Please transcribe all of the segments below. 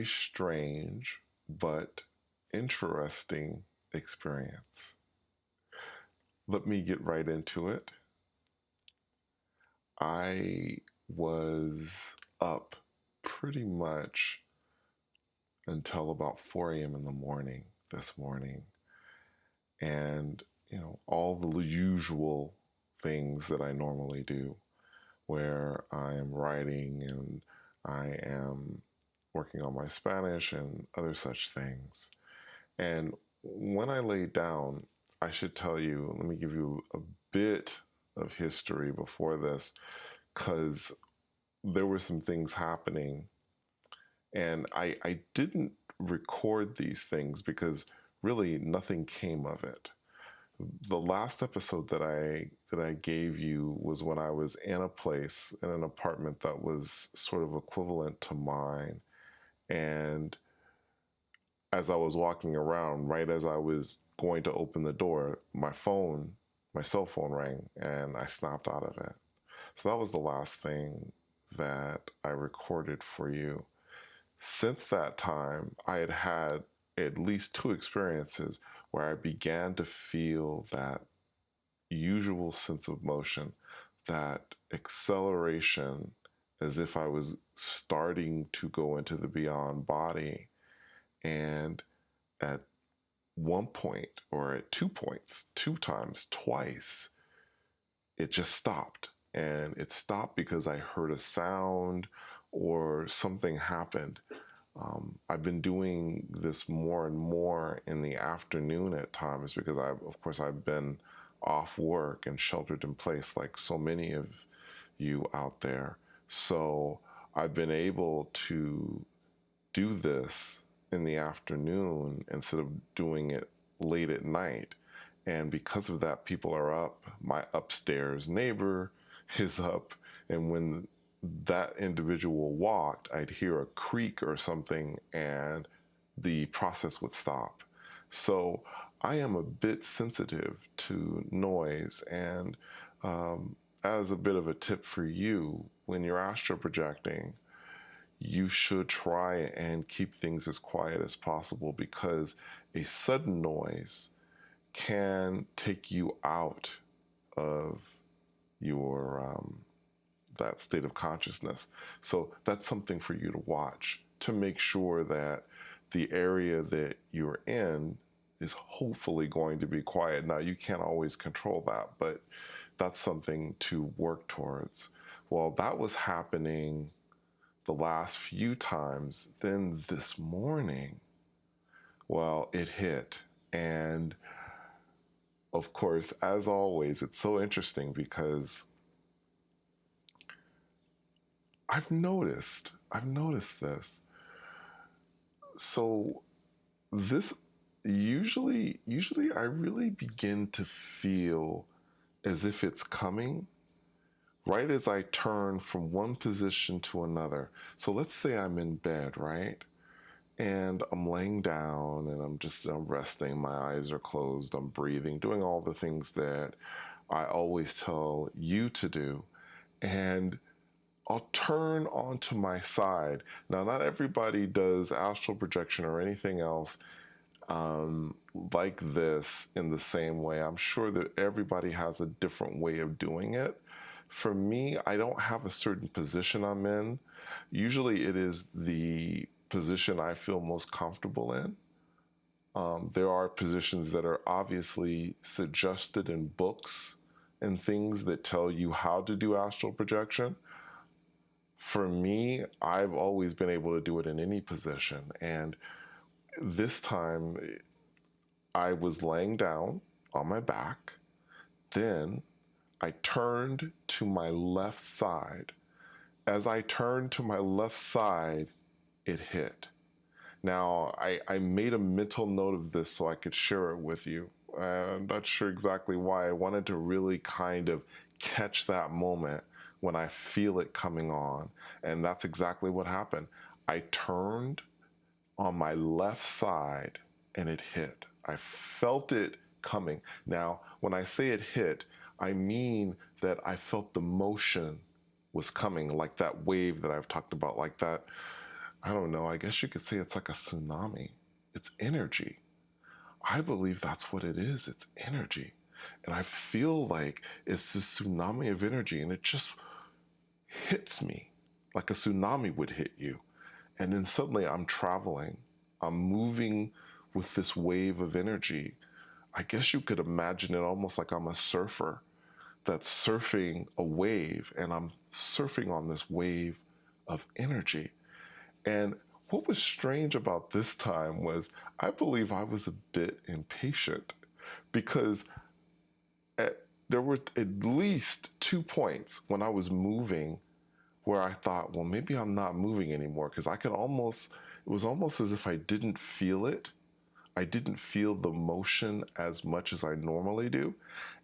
very strange but interesting experience. Let me get right into it. I was up pretty much until about 4 a.m. in the morning this morning. And, all the usual things that I normally do, where I am writing and I am working on my Spanish and other such things. And when I laid down, I should tell you, let me give you a bit of history before this, because there were some things happening. And I didn't record these things because really nothing came of it. The last episode that I gave you was when I was in a place, in an apartment that was sort of equivalent to mine. And as I was walking around, right as I was going to open the door, my cell phone rang and I snapped out of it. So that was the last thing that I recorded for you. Since that time, I had had at least 2 experiences where I began to feel that usual sense of motion, that acceleration, as if I was starting to go into the beyond body. And at one point, or at 2 points, 2 times, twice, it just stopped. And it stopped because I heard a sound or something happened. I've been doing this more and more in the afternoon at times because I've been off work and sheltered in place like so many of you out there. So I've been able to do this in the afternoon instead of doing it late at night. And because of that, people are up. My upstairs neighbor is up. And when that individual walked, I'd hear a creak or something and the process would stop. So I am a bit sensitive to noise. And as a bit of a tip for you, when you're astral projecting, you should try and keep things as quiet as possible, because a sudden noise can take you out of your that state of consciousness. So that's something for you to watch to make sure that the area that you're in is hopefully going to be quiet. Now, you can't always control that, but that's something to work towards. Well, that was happening the last few times. Then this morning, well, it hit. And of course, as always, it's so interesting because I've noticed this. So this usually I really begin to feel as if it's coming right as I turn from one position to another. So let's say I'm in bed, right? And I'm laying down and I'm resting, my eyes are closed, I'm breathing, doing all the things that I always tell you to do. And I'll turn onto my side. Now, not everybody does astral projection or anything else like this in the same way. I'm sure that everybody has a different way of doing it. For me, I don't have a certain position I'm in. Usually it is the position I feel most comfortable in. There are positions that are obviously suggested in books and things that tell you how to do astral projection. For me, I've always been able to do it in any position. And this time I was laying down on my back. Then I turned to my left side. As I turned to my left side, it hit. Now, I made a mental note of this so I could share it with you. I'm not sure exactly why. I wanted to really kind of catch that moment when I feel it coming on. And that's exactly what happened. I turned on my left side and it hit. I felt it coming. Now, when I say it hit, I mean that I felt the motion was coming, like that wave that I've talked about, like that I don't know, I guess you could say it's like a tsunami. It's energy. I believe that's what it is. It's energy. And I feel like it's this tsunami of energy, and it just hits me like a tsunami would hit you. And then suddenly I'm traveling, I'm moving with this wave of energy. I guess you could imagine it almost like I'm a surfer that's surfing a wave, and I'm surfing on this wave of energy. And what was strange about this time was I believe I was a bit impatient because there were at least 2 points when I was moving where I thought, well, maybe I'm not moving anymore, because I could almost, it was almost as if I didn't feel it. I didn't feel the motion as much as I normally do.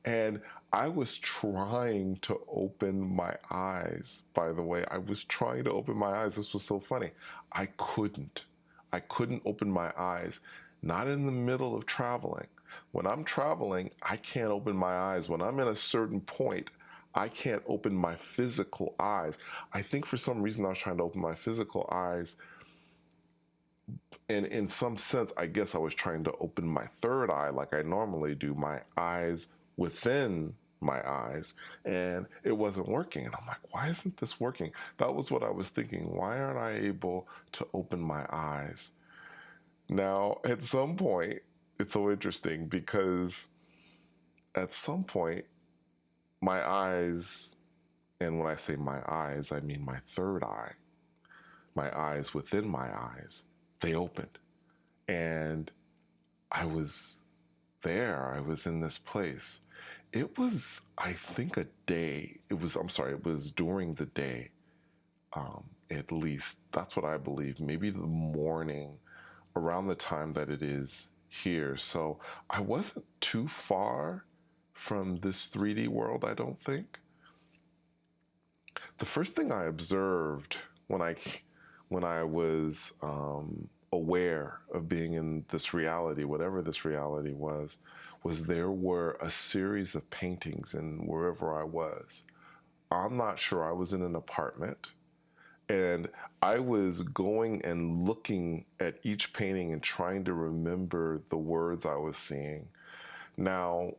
And I was trying to open my eyes, by the way. I was trying to open my eyes. This was so funny. I couldn't. I couldn't open my eyes, not in the middle of traveling. When I'm traveling, I can't open my eyes. When I'm in a certain point, I can't open my physical eyes. I think for some reason I was trying to open my physical eyes, and in some sense, I guess I was trying to open my third eye like I normally do, my eyes within my eyes, and it wasn't working. And I'm like, why isn't this working? That was what I was thinking. Why aren't I able to open my eyes? Now, at some point, it's so interesting because at some point, my eyes, and when I say my eyes, I mean my third eye, my eyes within my eyes, they opened. And I was there. I was in this place. It was, I think, a day. I'm sorry, it was during the day, at least. That's what I believe. Maybe the morning, around the time that it is here. So I wasn't too far from this 3D world, I don't think. The first thing I observed when I was aware of being in this reality, whatever this reality was there were a series of paintings in wherever I was. I'm not sure. I was in an apartment, and I was going and looking at each painting and trying to remember the words I was seeing. Now,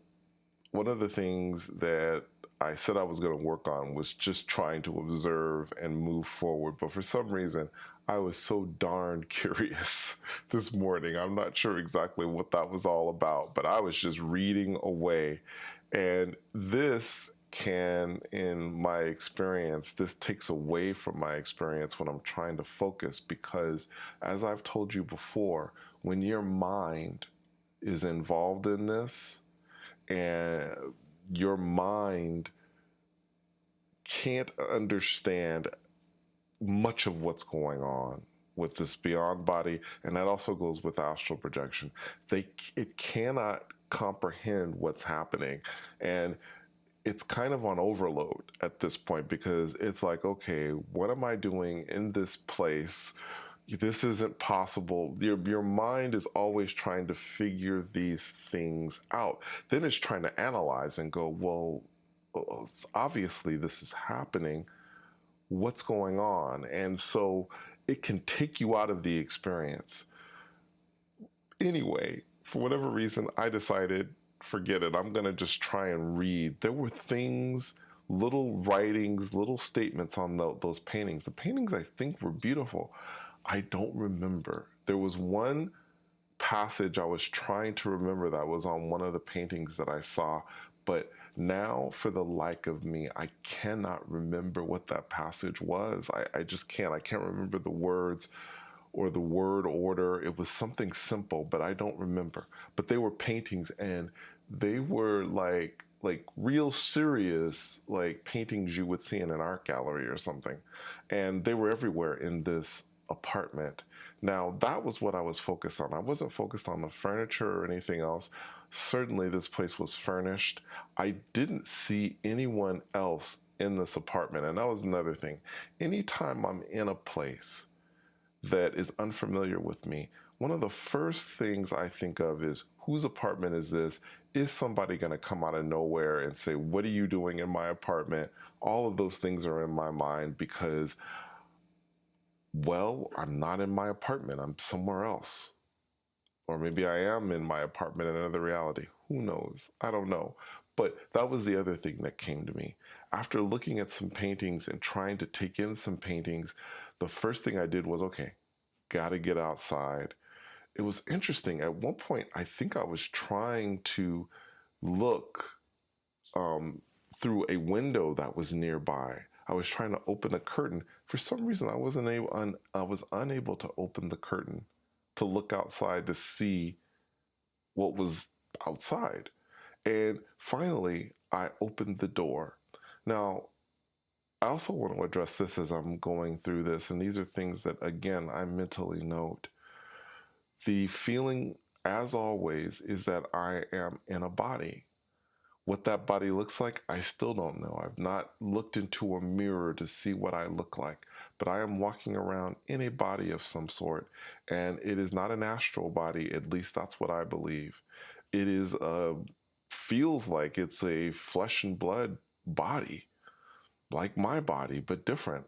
one of the things that I said I was going to work on was just trying to observe and move forward. But for some reason, I was so darn curious this morning. I'm not sure exactly what that was all about, but I was just reading away. And this can, in my experience, this takes away from my experience when I'm trying to focus, because as I've told you before, when your mind is involved in this, and your mind can't understand much of what's going on with this beyond body, and that also goes with astral projection. It cannot comprehend what's happening, and it's kind of on overload at this point, because it's like, okay, what am I doing in this place? This isn't possible. Your mind is always trying to figure these things out. Then it's trying to analyze and go, well, obviously this is happening. What's going on? And so it can take you out of the experience. Anyway, for whatever reason, I decided, forget it. I'm going to just try and read. There were things, little writings, little statements on those paintings. The paintings, I think, were beautiful. I don't remember. There was one passage I was trying to remember that was on one of the paintings that I saw, but now, for the like of me, I cannot remember what that passage was. I just can't. I can't remember the words or the word order. It was something simple, but I don't remember. But they were paintings, and they were like real serious, like paintings you would see in an art gallery or something. And they were everywhere in this apartment. Now, that was what I was focused on. I wasn't focused on the furniture or anything else. Certainly, this place was furnished. I didn't see anyone else in this apartment. And that was another thing. Anytime I'm in a place that is unfamiliar with me, one of the first things I think of is, whose apartment is this? Is somebody going to come out of nowhere and say, what are you doing in my apartment? All of those things are in my mind, because well, I'm not in my apartment, I'm somewhere else. Or maybe I am in my apartment in another reality. Who knows? I don't know. But that was the other thing that came to me. After looking at some paintings and trying to take in some paintings, the first thing I did was, okay, gotta get outside. It was interesting. At one point, I think I was trying to look um, through a window that was nearby. I was trying to open a curtain. For some reason, I was unable to open the curtain to look outside to see what was outside. And finally, I opened the door. Now, I also want to address this as I'm going through this, and these are things that, again, I mentally note. The feeling, as always, is that I am in a body. What that body looks like, I still don't know. I've not looked into a mirror to see what I look like, but I am walking around in a body of some sort, and it is not an astral body, at least that's what I believe. It is feels like it's a flesh and blood body, like my body, but different.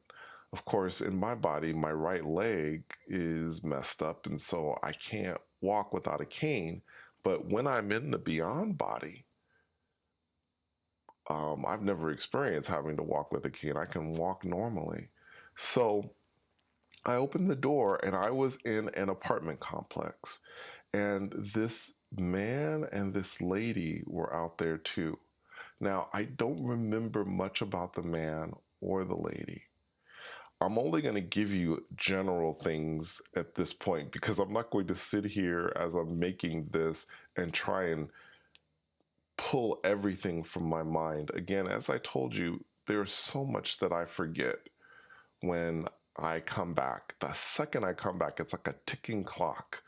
Of course, in my body, my right leg is messed up, and so I can't walk without a cane. But when I'm in the beyond body, I've never experienced having to walk with a cane. I can walk normally. So I opened the door and I was in an apartment complex. And this man and this lady were out there too. Now, I don't remember much about the man or the lady. I'm only going to give you general things at this point because I'm not going to sit here as I'm making this and try and pull everything from my mind. Again, as I told you, there's so much that I forget when I come back. The second I come back, it's like a ticking clock.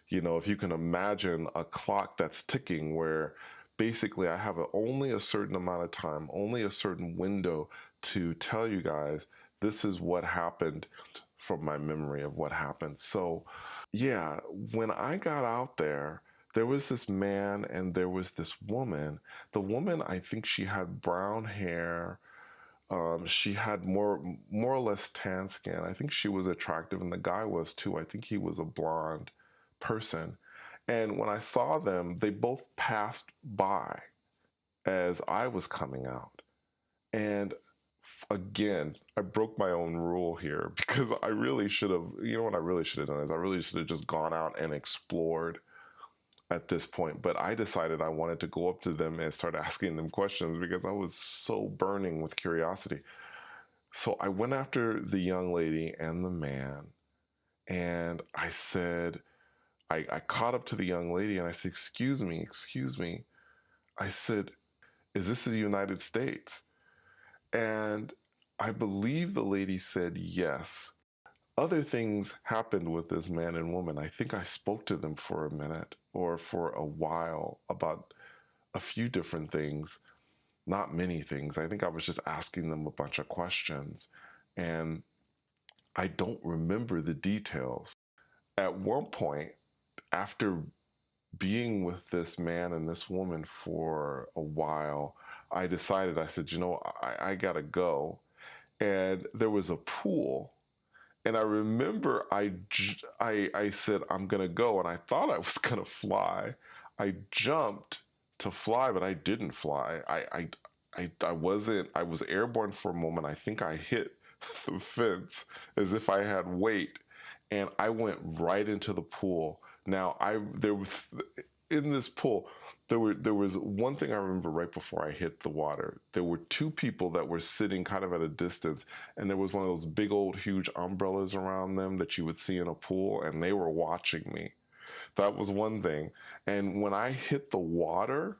You know, if you can imagine a clock that's ticking where basically I have only a certain amount of time, only a certain window to tell you guys this is what happened from my memory of what happened. So, yeah, when I got out there was this man and there was this woman. The woman, I think she had brown hair. She had more or less tan skin. I think she was attractive, and the guy was too. I think he was a blonde person. And when I saw them, they both passed by as I was coming out. And again, I broke my own rule here because I really should have, you know what I really should have done is I really should have just gone out and explored at this point. But I decided I wanted to go up to them and start asking them questions because I was so burning with curiosity. So I went after the young lady and the man, and I said, I caught up to the young lady and I said, excuse me, excuse me. I said, is this the United States? And I believe the lady said yes. Other things happened with this man and woman. I think I spoke to them for a minute or for a while about a few different things, not many things. I think I was just asking them a bunch of questions. And I don't remember the details. At one point, after being with this man and this woman for a while, I decided, I said, you know, I gotta go. And there was a pool. And I remember I said, I'm gonna go. And I thought I was gonna fly. I jumped to fly, but I didn't fly. I wasn't, I was airborne for a moment. I think I hit the fence as if I had weight, and I went right into the pool. Now there was in this pool, there was one thing I remember right before I hit the water. There were two people that were sitting kind of at a distance, and there was one of those big old huge umbrellas around them that you would see in a pool, and they were watching me. That was one thing. And when I hit the water,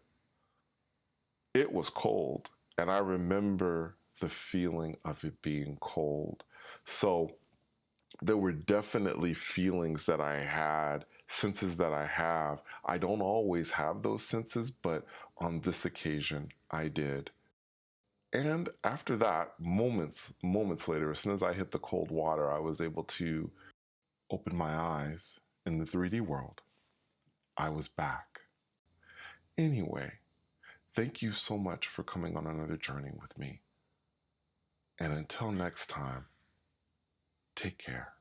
it was cold, and I remember the feeling of it being cold. So there were definitely feelings that I had, senses that I have. I don't always have those senses, but on this occasion, I did. And after that, moments later, as soon as I hit the cold water, I was able to open my eyes in the 3D world. I was back. Anyway, thank you so much for coming on another journey with me. And until next time, take care.